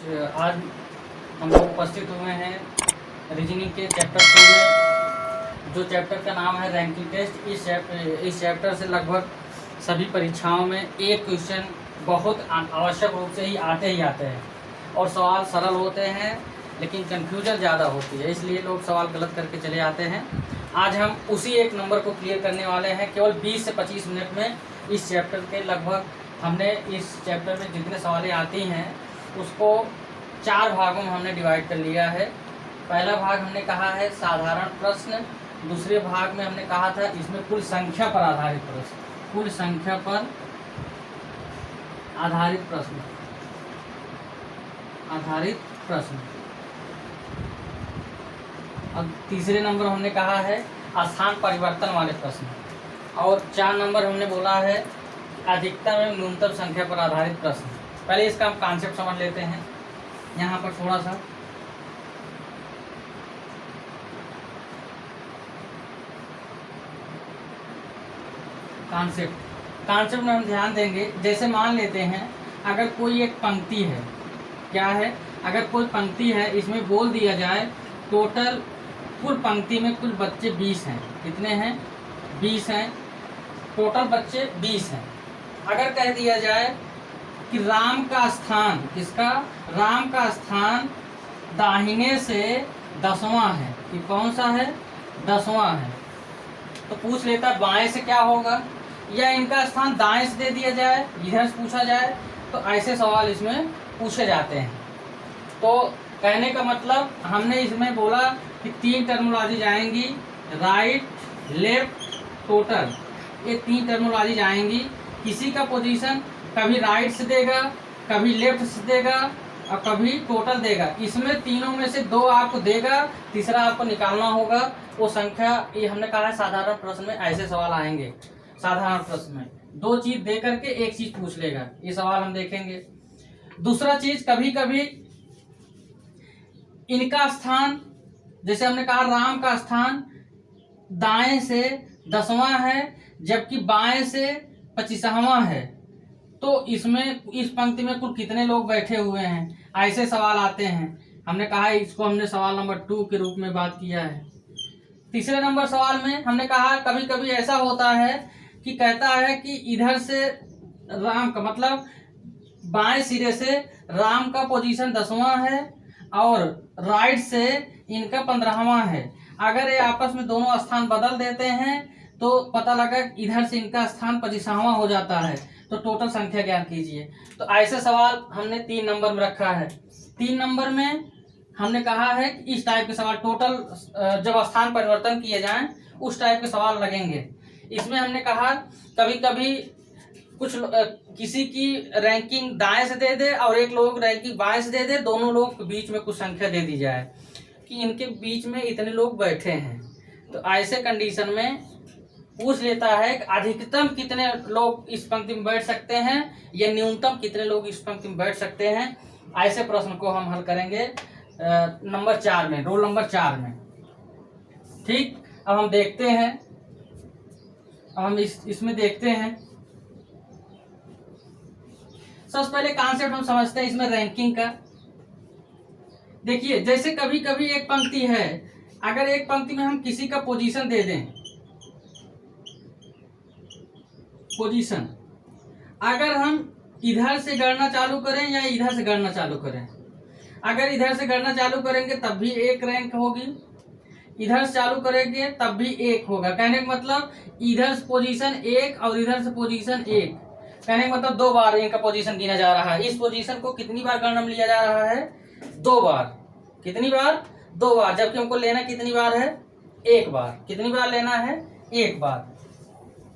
आज हम लोग उपस्थित हुए हैं रीजनिंग के चैप्टर 2 में, जो चैप्टर का नाम है रैंकिंग टेस्ट। इस चैप्टर से लगभग सभी परीक्षाओं में एक क्वेश्चन बहुत आवश्यक रूप से ही आते हैं और सवाल सरल होते हैं लेकिन कन्फ्यूजन ज़्यादा होती है, इसलिए लोग सवाल गलत करके चले आते हैं। आज हम उसी एक नंबर को क्लियर करने वाले हैं केवल 20 से 25 मिनट में। इस चैप्टर के लगभग हमने इस चैप्टर में जितने सवालें आती हैं उसको 4 भागों में हमने डिवाइड कर लिया है। पहला भाग हमने कहा है साधारण प्रश्न, दूसरे भाग में हमने कहा था इसमें कुल संख्या पर आधारित प्रश्न, कुल संख्या पर आधारित प्रश्न। अब तीसरे नंबर हमने कहा है स्थान परिवर्तन वाले प्रश्न, और 4 नंबर हमने बोला है अधिकतम एवं न्यूनतम संख्या पर आधारित प्रश्न। पहले इसका हम कॉन्सेप्ट समझ लेते हैं। यहाँ पर थोड़ा सा कॉन्सेप्ट में हम ध्यान देंगे। जैसे मान लेते हैं अगर कोई एक पंक्ति है, क्या है, अगर कोई पंक्ति है, इसमें बोल दिया जाए टोटल कुल पंक्ति में कुल बच्चे 20 हैं। कितने हैं? 20 हैं। टोटल बच्चे 20 हैं। अगर कह दिया जाए कि राम का स्थान, किसका? राम का स्थान दाहिने से 10वां है, कि कौन सा है? 10वां है। तो पूछ लेता बाएं से क्या होगा, या इनका स्थान दाएं से दे दिया जाए, इधर से पूछा जाए, तो ऐसे सवाल इसमें पूछे जाते हैं। तो कहने का मतलब हमने इसमें बोला कि 3 टर्मोलॉजी जाएंगी, राइट, लेफ्ट, टोटल। ये 3 टर्मोलॉजी जाएंगी। किसी का पोजीशन कभी राइट से देगा, कभी लेफ्ट से देगा और कभी टोटल देगा। इसमें तीनों में से 2 आपको देगा, तीसरा आपको निकालना होगा वो संख्या। ये हमने कहा है साधारण प्रश्न में ऐसे सवाल आएंगे। साधारण प्रश्न में 2 चीज दे करके एक चीज पूछ लेगा, ये सवाल हम देखेंगे। दूसरा चीज, कभी कभी इनका स्थान, जैसे हमने कहा राम का स्थान दाएं से 10वां है जबकि बाएं से 25वां है, तो इसमें इस पंक्ति में कुल कितने लोग बैठे हुए हैं, ऐसे सवाल आते हैं। हमने कहा इसको हमने सवाल नंबर 2 के रूप में बात किया है। तीसरे नंबर सवाल में हमने कहा कभी कभी ऐसा होता है कि कहता है कि इधर से राम का मतलब बाएं सिरे से राम का पोजीशन 10वां है और राइट से इनका 15वां है। अगर ये आपस में दोनों स्थान बदल देते हैं तो पता लगा इधर से इनका स्थान 25वां हो जाता है, तो टोटल संख्या ज्ञात कीजिए। तो ऐसे सवाल हमने 3 नंबर में रखा है। 3 नंबर में हमने कहा है कि इस टाइप के सवाल टोटल जब स्थान परिवर्तन किए जाएं उस टाइप के सवाल लगेंगे। इसमें हमने कहा कभी कभी कुछ किसी की रैंकिंग दाएं से दे दे और एक लोग रैंकिंग बाएं से दे दे, दोनों लोग के बीच में कुछ संख्या दे दी जाए कि इनके बीच में इतने लोग बैठे हैं। तो ऐसे कंडीशन में पूछ लेता है कि अधिकतम कितने लोग इस पंक्ति में बैठ सकते हैं या न्यूनतम कितने लोग इस पंक्ति में बैठ सकते हैं। ऐसे प्रश्न को हम हल करेंगे नंबर 4 में, रोल नंबर 4 में। ठीक, अब हम देखते हैं, अब हम इसमें देखते हैं। सबसे पहले कॉन्सेप्ट हम समझते हैं इसमें रैंकिंग का। देखिए जैसे कभी कभी एक पंक्ति है, अगर एक पंक्ति में हम किसी का पोजीशन दे दें, पोजीशन, अगर हम इधर से गणना चालू करें या इधर से गणना चालू करें, अगर इधर से गणना चालू करेंगे तब भी 1 रैंक होगी, इधर से चालू करेंगे तब भी 1 होगा। कहने का मतलब इधर से पोजीशन 1 और इधर से पोजीशन 1, कहने का मतलब 2 बार इनका पोजीशन गिना जा रहा है। इस पोजीशन को कितनी बार गणना में लिया जा रहा है? 2 बार। कितनी बार? 2 बार। जबकि हमको लेना कितनी बार है? 1 बार। कितनी बार लेना है? 1 बार।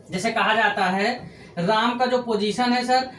जैसे कहा जाता है राम का जो पोजीशन है सर,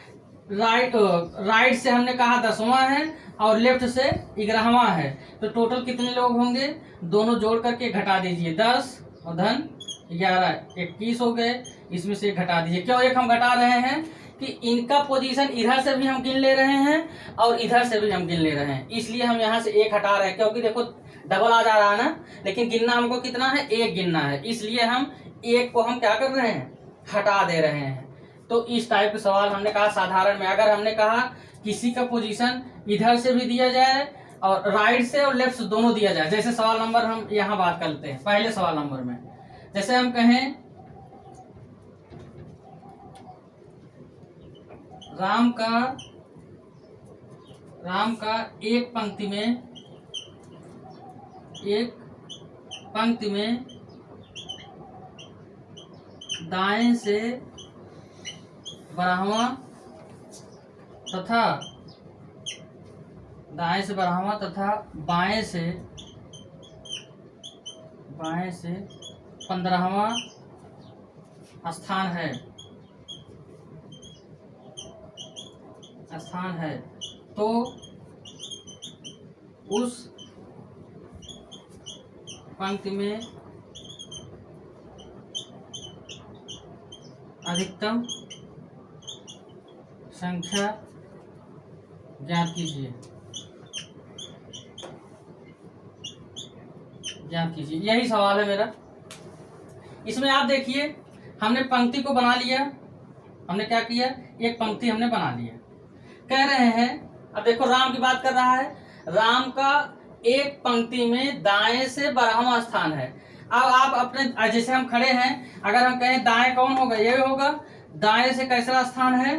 राइट से हमने कहा 10वां है और लेफ्ट से 11वां है, तो टोटल कितने लोग होंगे? दोनों जोड़ करके घटा दीजिए, 10 और धन 11, 21 हो गए। इसमें से घटा दीजिए। क्यों 1 हम घटा रहे हैं कि इनका पोजीशन इधर से भी हम गिन ले रहे हैं और इधर से भी हम गिन ले रहे हैं, इसलिए हम यहाँ से 1 हटा रहे हैं। क्योंकि देखो डबल आ जा रहा है ना, लेकिन गिनना हमको कितना है? 1 गिनना है, इसलिए हम 1 को हम क्या कर रहे हैं? हटा दे रहे हैं। तो इस टाइप के सवाल हमने कहा साधारण में। अगर हमने कहा किसी का पोजीशन इधर से भी दिया जाए और राइट से और लेफ्ट से दोनों दिया जाए। जैसे सवाल नंबर हम यहाँ बात करते हैं, पहले सवाल नंबर में जैसे हम कहें राम का एक पंक्ति में दाएं से 12वां तथा बाएं से 15वां स्थान है तो उस पंक्ति में अधिकतम संख्या ज्ञात कीजिए। यही सवाल है मेरा। इसमें आप देखिए हमने पंक्ति को बना लिया, हमने क्या किया, एक पंक्ति हमने बना लिया। कह रहे हैं, अब देखो राम की बात कर रहा है, राम का एक पंक्ति में दाएं से 12वां स्थान है। अब आप अपने जैसे हम खड़े हैं, अगर हम कहें दाएं कौन होगा, ये होगा, दाएं से कैसा स्थान है,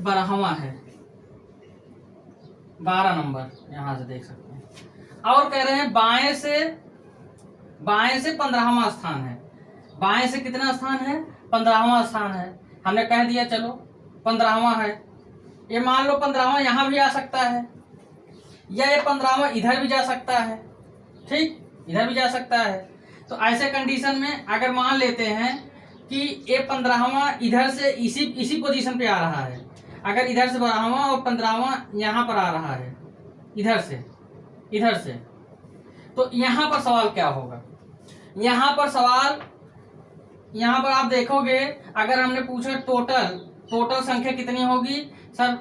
12वां है, 12 नंबर यहां से देख सकते हैं। और कह रहे हैं बाएं से 15वां स्थान है। बाएं से कितना स्थान है, 15वां स्थान है। हमने कह दिया चलो 15वां है। ये मान लो 15वां यहां भी आ सकता है, या ये 15वां इधर भी जा सकता है, ठीक, इधर भी जा सकता है। तो ऐसे कंडीशन में अगर मान लेते हैं कि ये 15वां इधर से इसी पोजीशन पे आ रहा है, अगर इधर से 12वां और 15वां यहाँ पर आ रहा है, इधर से, तो यहाँ पर सवाल क्या होगा, यहाँ पर आप देखोगे, अगर हमने पूछा टोटल संख्या कितनी होगी सर,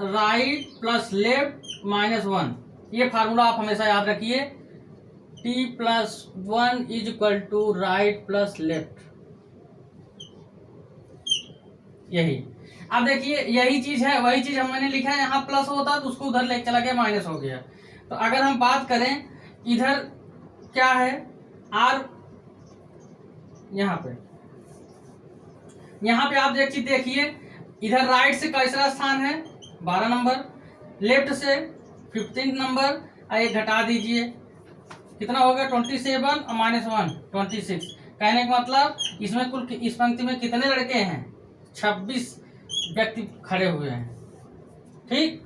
राइट प्लस लेफ्ट -1। ये फार्मूला आप हमेशा याद रखिए, t+1 = राइट प्लस लेफ्ट। यही अब देखिए, यही चीज है, वही चीज मैंने लिखा है, यहाँ प्लस होता तो उसको उधर लेके चला गया, माइनस हो गया। तो अगर हम बात करें इधर क्या है, r यहाँ पे आप एक चीज देखिए, इधर राइट से कैसा स्थान है, 12 नंबर, लेफ्ट से 15 नंबर, एक घटा दीजिए, कितना हो गया, 27 और -1 26। कहने का मतलब इसमें कुल इस पंक्ति में कितने लड़के हैं, 26 व्यक्ति खड़े हुए हैं, ठीक।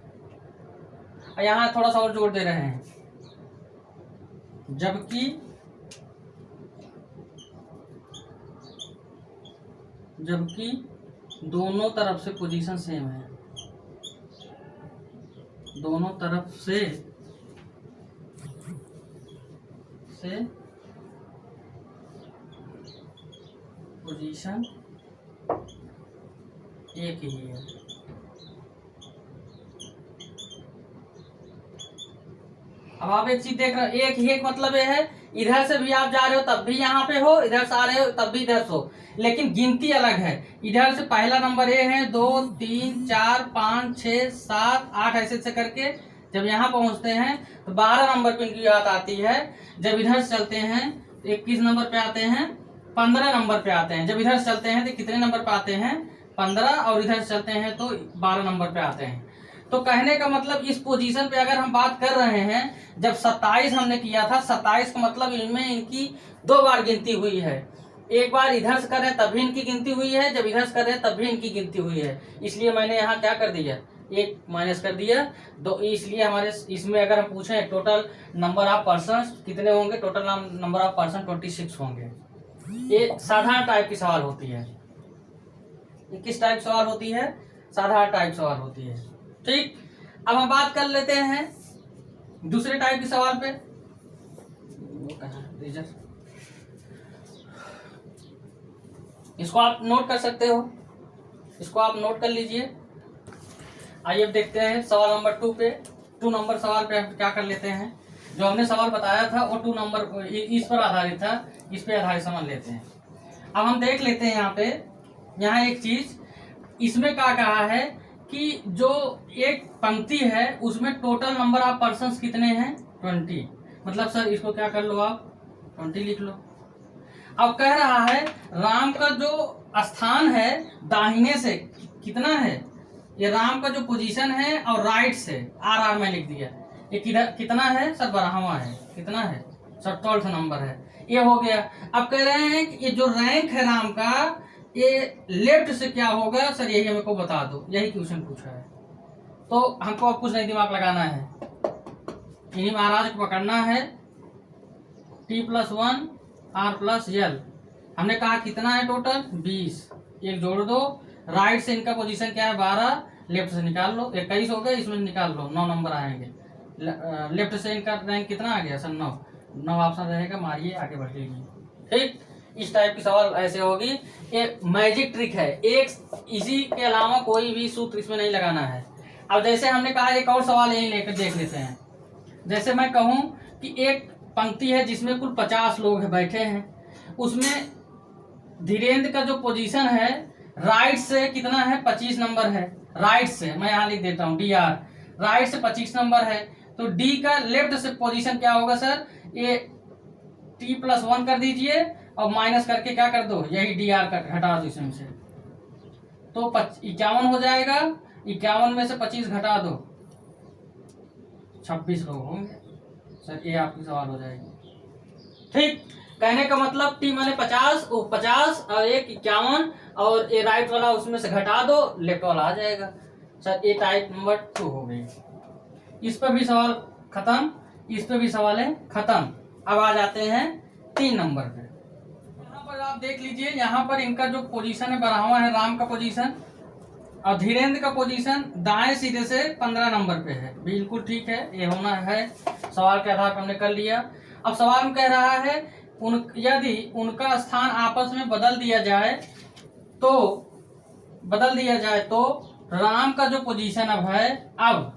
यहाँ थोड़ा सा और जोड़ दे रहे हैं, जबकि दोनों तरफ से पोजीशन सेम है, दोनों तरफ से पोजीशन एक ही है। अब आप एक चीज देख रहे हो, एक ही एक मतलब ये है, इधर से भी आप जा रहे हो तब भी यहाँ पे हो, इधर से आ रहे हो तब भी इधर से हो, लेकिन गिनती अलग है। इधर से पहला नंबर ये है, 2 3 4 5 6 7 8 ऐसे करके जब यहाँ पहुंचते हैं तो 12 नंबर पे इनकी बात आती है। जब इधर से चलते हैं 21 नंबर पे आते हैं, 15 नंबर पे आते हैं। जब इधर से चलते हैं तो कितने नंबर पे आते हैं, 15, और इधर से चलते हैं तो 12 नंबर पे आते हैं। तो कहने का मतलब इस पोजीशन पे अगर हम बात कर रहे हैं, जब 27 हमने किया था, 27 का मतलब इनमें इनकी 2 बार गिनती हुई है। एक बार इधर से कर रहे हैं तब भी इनकी गिनती हुई है, जब इधर से कर रहे हैं तब भी इनकी गिनती हुई है। इसलिए मैंने यहाँ क्या कर दिया, 1 माइनस कर दिया। तो इसलिए हमारे इसमें अगर हम पूछें टोटल नंबर ऑफ पर्सन कितने होंगे, टोटल नंबर ऑफ पर्सन 26 होंगे। ये साधारण टाइप की सवाल होती है। ये किस टाइप सवाल होती है, साधारण टाइप सवाल होती है, ठीक। अब हम बात कर लेते हैं दूसरे टाइप के सवाल पे। इसको आप नोट कर सकते हो, इसको आप नोट कर लीजिए। आइए अब देखते हैं सवाल नंबर 2 पे। 2 नंबर सवाल पे हम क्या कर लेते हैं, जो हमने सवाल बताया था वो 2 नंबर इस पर आधारित था, इस पे आधारित समझ लेते हैं। अब हम देख लेते हैं यहाँ पे, यहाँ एक चीज इसमें क्या कहा है कि जो एक पंक्ति है उसमें टोटल नंबर ऑफ पर्सन्स कितने हैं 20। मतलब सर इसको क्या कर लो आप 20 लिख लो। अब कह रहा है राम का जो स्थान है दाहिने से कितना है, ये राम का जो पोजीशन है और राइट से आर में लिख दिया, ये कितना है सर 12वां है, कितना है सर 12th नंबर है, ये हो गया। अब कह रहे हैं कि ये जो रैंक है राम का ये लेफ्ट से क्या होगा सर, यही हमको बता दो, यही क्वेश्चन पूछा है। तो हमको अब कुछ नहीं दिमाग लगाना है, इन्हीं महाराज को पकड़ना है। T+1 R+L हमने कहा कितना है टोटल 20, एक जोड़ दो, राइट से इनका पोजीशन क्या है 12, लेफ्ट से निकाल लो 21 हो गए, इसमें निकाल लो 9 नंबर आएंगे। लेफ्ट से इनका रैंक कितना आ गया सर 9 ऑप्शन रहेगा, मारिए आगे बढ़ेगी। ठीक, इस टाइप की सवाल ऐसे होगी। एक मैजिक ट्रिक है, एक इसी के अलावा कोई भी सूत्र इसमें नहीं लगाना है। अब जैसे हमने कहा एक और सवाल यही लेकर देख लेते हैं। जैसे मैं कहूं कि एक पंक्ति है जिसमें कुल 50 लोग हैं बैठे हैं, उसमें धीरेन्द्र का जो पोजीशन है राइट से कितना है 25 नंबर है, राइट से मैं यहाँ लिख देता हूँ DR, राइट से 25 नंबर है, तो D का लेफ्ट से पोजीशन क्या होगा सर, ये T+1 कर दीजिए और माइनस करके क्या कर दो, यही DR का घटा दो इसमें से, तो 51 हो जाएगा। 51 में से 25 घटा दो 26 लोग होंगे सर, ये आपकी सवाल हो जाएगी। ठीक, कहने का मतलब T माने 50 और एक 51 और ये राइट वाला उसमें से घटा दो, लेफ्ट वाला आ जाएगा सर। ये टाइप नंबर 2 हो गई। इस पर भी सवाल खत्म, इस पर भी सवाल है खत्म। अब आ जाते हैं 3 नंबर पे। यहाँ पर आप देख लीजिए, यहाँ पर इनका जो पोजीशन है 12वां है राम का पोजीशन, और धीरेन्द्र का पोजीशन दाएं सिरे से 15 नंबर पे है। बिल्कुल ठीक है, ये होना है, सवाल के आधार पर हमने कर लिया। अब सवाल में कह रहा है यदि उनका स्थान आपस में बदल दिया जाए तो राम का जो पोजीशन अब है, अब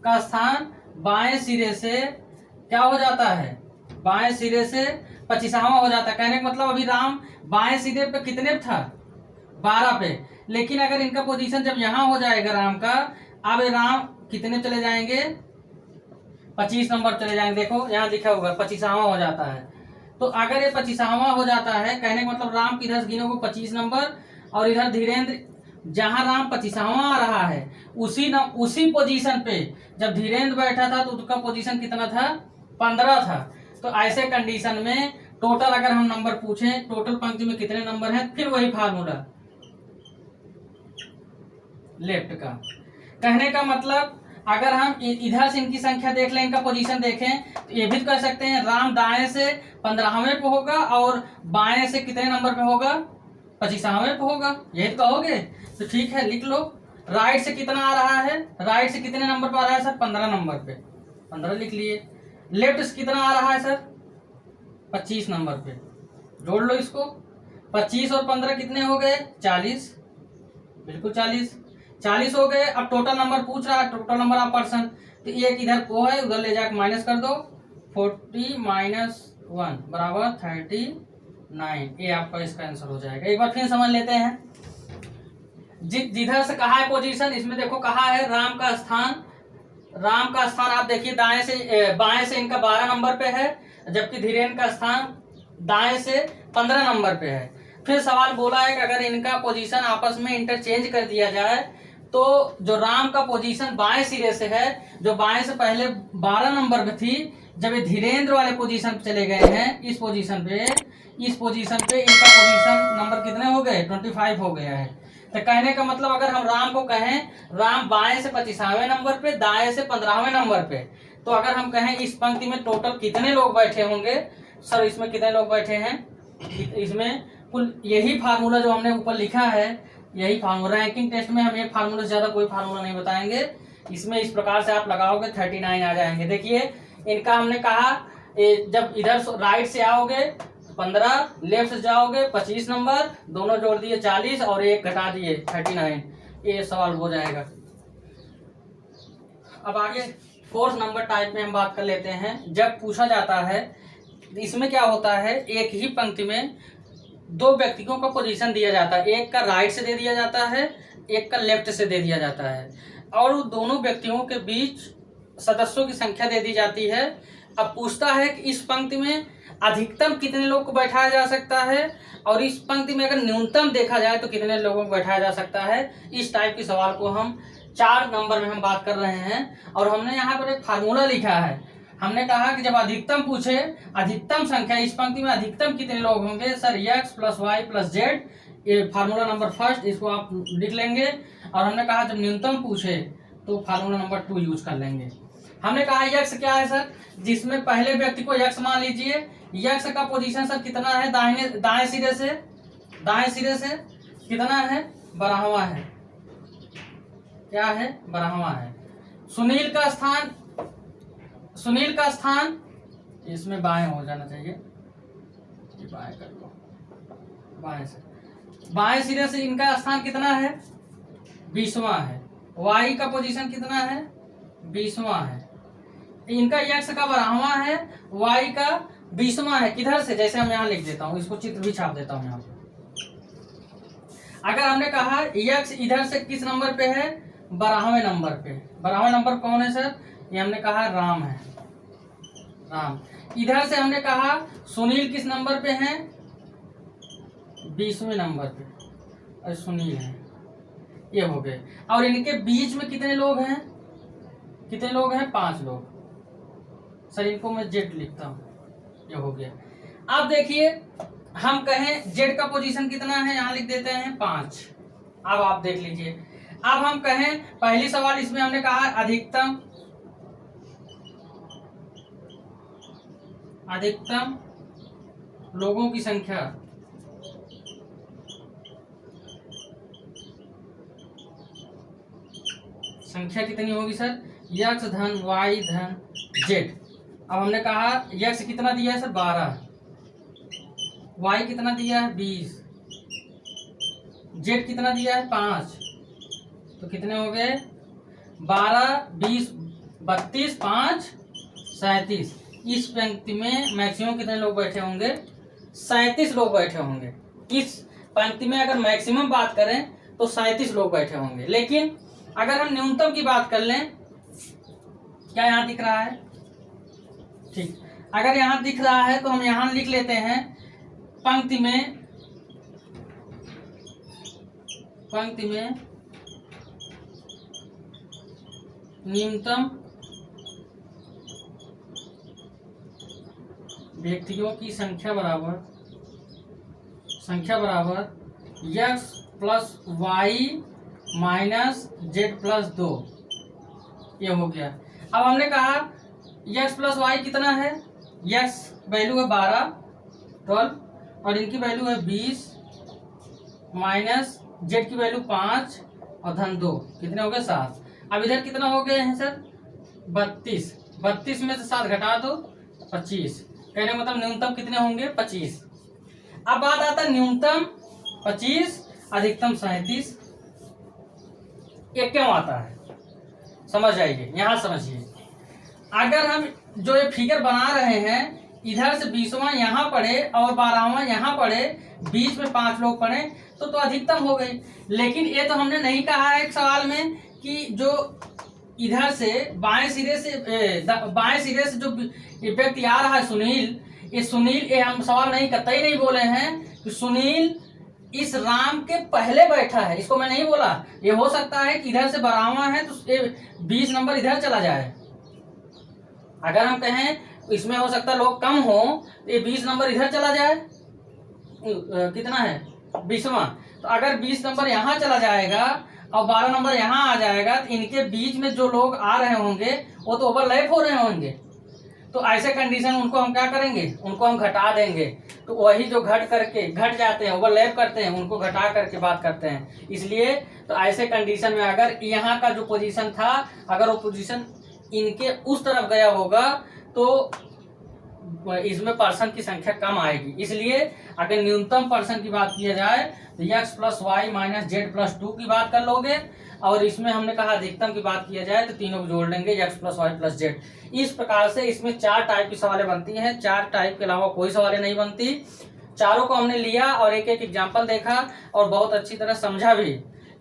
का स्थान बाएं सिरे से क्या हो जाता है, बाएं सिरे से 25वां हो जाता है। कहने का मतलब अभी राम बाएं सिरे पे कितने था 12 पे, लेकिन अगर इनका पोजीशन जब यहाँ हो जाएगा राम का, अब राम कितने चले जाएंगे 25 नंबर चले जाएंगे। देखो यहाँ लिखा होगा 25वां हो जाता है, तो अगर ये 25वां हो जाता है, कहने का मतलब राम किधर गिनोगे 25 नंबर, और इधर धीरेन्द्र जहां राम 25वां आ रहा है उसी पोजीशन पे जब धीरेन्द्र बैठा था तो उसका पोजीशन कितना था 15 था। तो ऐसे कंडीशन में टोटल अगर हम नंबर पूछें टोटल पंक्ति में कितने नंबर हैं, फिर वही फार्मूला लेफ्ट का। कहने का मतलब अगर हम इधर से इनकी संख्या देख लें, इनका पोजीशन देखें, तो ये भी कर सकते हैं राम दाएं से 15वें पे होगा और बाएं से कितने नंबर पे होगा 25वें पे होगा, यही तो कहोगे। तो ठीक है, लिख लो। राइट से कितना आ रहा है, राइट से कितने नंबर पे आ रहा है सर 15 नंबर पे, 15 लिख लिए। लेफ्ट से कितना आ रहा है सर 25 नंबर पे, जोड़ लो इसको। 25 और 15 कितने हो गए 40, बिल्कुल 40 हो गए। अब टोटल नंबर पूछ रहा है, टोटल नंबर ऑफ पर्सन, तो एक इधर को है उधर ले जाकर माइनस कर दो, 40 - 1 बराबर 39। ये आपका इसका आंसर हो जाएगा। एक बार फिर समझ लेते हैं, जिधर से कहा है पोजीशन, इसमें देखो कहा है राम का स्थान आप देखिए बाएं से इनका 12 नंबर पे है, जबकि धीरेन्द्र का स्थान दाएं से 15 नंबर पे है। फिर सवाल बोला है कि अगर इनका पोजीशन आपस में इंटरचेंज कर दिया जाए तो जो राम का पोजीशन बाएं सिरे से है, जो बाएं से पहले 12 नंबर पे थी, जब ये धीरेन्द्र वाले पोजीशन पे चले गए हैं, इस पोजीशन पे इनका पोजीशन नंबर कितने हो गए 25 हो गया है। तो कहने का मतलब अगर हम राम को कहें राम बाएं से 25वें नंबर पे, दाएं से 15वें नंबर पे, तो अगर हम कहें इस पंक्ति में टोटल कितने लोग बैठे होंगे सर, इसमें कितने लोग बैठे हैं, इसमें कुल यही फार्मूला जो हमने ऊपर लिखा है, यही फार्मूला। रैंकिंग टेस्ट में हम एक फार्मूला से ज्यादा कोई फार्मूला नहीं बताएंगे, इसमें इस प्रकार से आप लगाओगे 39 आ जाएंगे। देखिए इनका हमने कहा जब इधर राइट से आओगे 15, लेफ्ट से जाओगे 25 नंबर, दोनों जोड़ दिए 40 और एक घटा दिए 39, ये सवाल हो जाएगा। अब आगे 4th नंबर टाइप में हम बात कर लेते हैं। जब पूछा जाता है, इसमें क्या होता है, एक ही पंक्ति में 2 व्यक्तियों का पोजीशन दिया जाता है, एक का राइट से दे दिया जाता है, एक का लेफ्ट से दे दिया जाता है और उन दोनों व्यक्तियों के बीच सदस्यों की संख्या दे दी जाती है। अब पूछता है कि इस पंक्ति में अधिकतम कितने लोग को बैठाया जा सकता है और इस पंक्ति में अगर न्यूनतम देखा जाए तो कितने लोगों को बैठाया जा सकता है। इस टाइप के सवाल को हम 4 नंबर में हम बात कर रहे हैं और हमने यहाँ पर एक फार्मूला लिखा है। हमने कहा कि जब अधिकतम पूछे, अधिकतम संख्या इस पंक्ति में अधिकतम कितने लोग होंगे सर, x + y + z, ये फार्मूला नंबर फर्स्ट, इसको आप लिख लेंगे। और हमने कहा जब न्यूनतम पूछे तो फार्मूला नंबर 2 यूज कर लेंगे। हमने कहा x क्या है सर, जिसमें पहले व्यक्ति को x मान लीजिए, x का पोजीशन सर कितना है, दाएं सिरे से कितना है, 12वां है, क्या है, 12वां है। सुनील का स्थान इसमें बाएं हो जाना चाहिए, बाएं कर लो, बाएं सिरे से इनका स्थान कितना है, 20वां है। y का पोजीशन कितना है, 20वां है। इनका x का 12वां है, y का 20वां है। किधर से, जैसे हम यहाँ लिख देता हूँ, इसको चित्र भी छाप देता हूँ यहाँ पे। अगर हमने कहा x इधर से किस नंबर पे है, 12वें नंबर पे। 12वां नंबर कौन है सर, ये हमने कहा राम है, राम। इधर से हमने कहा सुनील किस नंबर पे हैं, 20वें नंबर पे, और सुनील है, ये हो गए। और इनके बीच में कितने लोग हैं, 5 लोग। सर इनको मैं जेड लिखता हूँ, ये हो गया। अब देखिए हम कहें जेड का पोजीशन कितना है, यहाँ लिख देते हैं 5। अब आप देख लीजिए, अब हम कहें पहली सवाल इसमें हमने कहा अधिकतम लोगों की संख्या, कितनी होगी सर, x धन y धन z। अब हमने कहा x कितना दिया है सर, 12, y कितना दिया है, 20, z कितना दिया है, 5। तो कितने हो गए, 12, 20, 32, 5, 37। इस पंक्ति में मैक्सिमम कितने लोग बैठे होंगे, 37 लोग बैठे होंगे। इस पंक्ति में अगर मैक्सिमम बात करें तो 37 लोग बैठे होंगे। लेकिन अगर हम न्यूनतम की बात कर लें, क्या यहाँ दिख रहा है, ठीक, अगर यहाँ दिख रहा है तो हम यहाँ लिख लेते हैं पंक्ति में न्यूनतम व्यक्तियों की संख्या बराबर x + y - z + 2, ये हो गया। अब हमने कहा x + y कितना है, x वैल्यू है 12 और इनकी वैल्यू है 20 माइनस z की वैल्यू 5 और धन 2, कितने हो गए, 7। अब इधर कितना हो गए हैं सर, 32 में से 7 घटा दो, 25। कहने मतलब न्यूनतम कितने होंगे, 25। अब बात आता है न्यूनतम 25, अधिकतम 37। ये क्यों आता है, समझ जाइए, यहाँ समझिए। अगर हम जो ये फिगर बना रहे हैं, इधर से 20वां यहाँ पढ़े और 12वां यहाँ पढ़े, बीच में 5 लोग पढ़े तो अधिकतम हो गई। लेकिन ये तो हमने नहीं कहा है एक सवाल में कि जो इधर से बाएं सिरे से जो व्यक्ति आ रहा है सुनील, ये हम सवाल नहीं करते ही नहीं बोले हैं कि सुनील इस राम के पहले बैठा है, इसको मैं नहीं बोला। ये हो सकता है कि इधर से 12वां है तो 20 नंबर इधर चला जाए। अगर हम कहें इसमें हो सकता है लोग कम हो तो ये 20 नंबर इधर चला जाए, कितना है, 20वां। तो अगर 20 नंबर यहाँ चला जाएगा और 12 नंबर यहाँ आ जाएगा तो इनके बीच में जो लोग आ रहे होंगे वो तो ओवरलैप हो रहे होंगे। तो ऐसे कंडीशन उनको हम क्या करेंगे, उनको हम घटा देंगे। तो वही जो घट जाते हैं, ओवरलैप करते हैं, उनको घटा करके बात करते हैं। इसलिए तो ऐसे कंडीशन में अगर यहाँ का जो पोजीशन था, अगर वो पोजीशन इनके उस तरफ गया होगा तो इसमें पर्सन की संख्या कम आएगी। इसलिए अगर न्यूनतम पर्सन की बात किया जाए तो x + y - z + 2 की बात कर लोगे, और इसमें हमने कहा अधिकतम की बात किया जाए तो तीनों को जोड़ लेंगे, x + y + z। इस प्रकार से इसमें 4 टाइप की सवालें बनती हैं। 4 टाइप के अलावा कोई सवालें नहीं बनती। चारों को हमने लिया और एक एक एग्जाम्पल देखा और बहुत अच्छी तरह समझा भी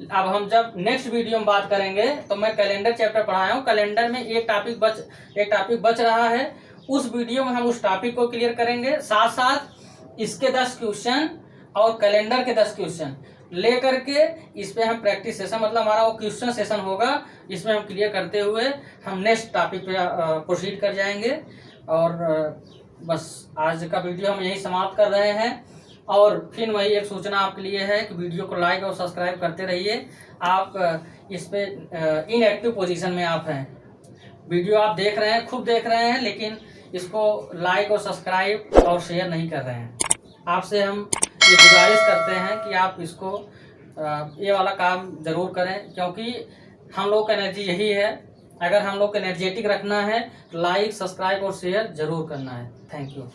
अब हम जब नेक्स्ट वीडियो में बात करेंगे तो मैं कैलेंडर चैप्टर पढ़ाया हूँ, कैलेंडर में एक टॉपिक बच रहा है, उस वीडियो में हम उस टॉपिक को क्लियर करेंगे, साथ साथ इसके 10 क्वेश्चन और कैलेंडर के 10 क्वेश्चन ले करके इस पे हम प्रैक्टिस सेशन, मतलब हमारा वो क्वेश्चन सेशन होगा, इसमें हम क्लियर करते हुए हम नेक्स्ट टॉपिक पे प्रोसीड कर जाएंगे। और बस आज का वीडियो हम यही समाप्त कर रहे हैं। और फिर वही एक सूचना आपके लिए है कि वीडियो को लाइक और सब्सक्राइब करते रहिए। आप इस पे इनएक्टिव पोजीशन में आप हैं, वीडियो आप देख रहे हैं, खूब देख रहे हैं, लेकिन इसको लाइक और सब्सक्राइब और शेयर नहीं कर रहे हैं। आपसे हम ये गुजारिश करते हैं कि आप इसको ये वाला काम जरूर करें, क्योंकि हम लोग का एनर्जी यही है। अगर हम लोग को एनर्जेटिक रखना है तो लाइक, सब्सक्राइब और शेयर जरूर करना है। Thank you.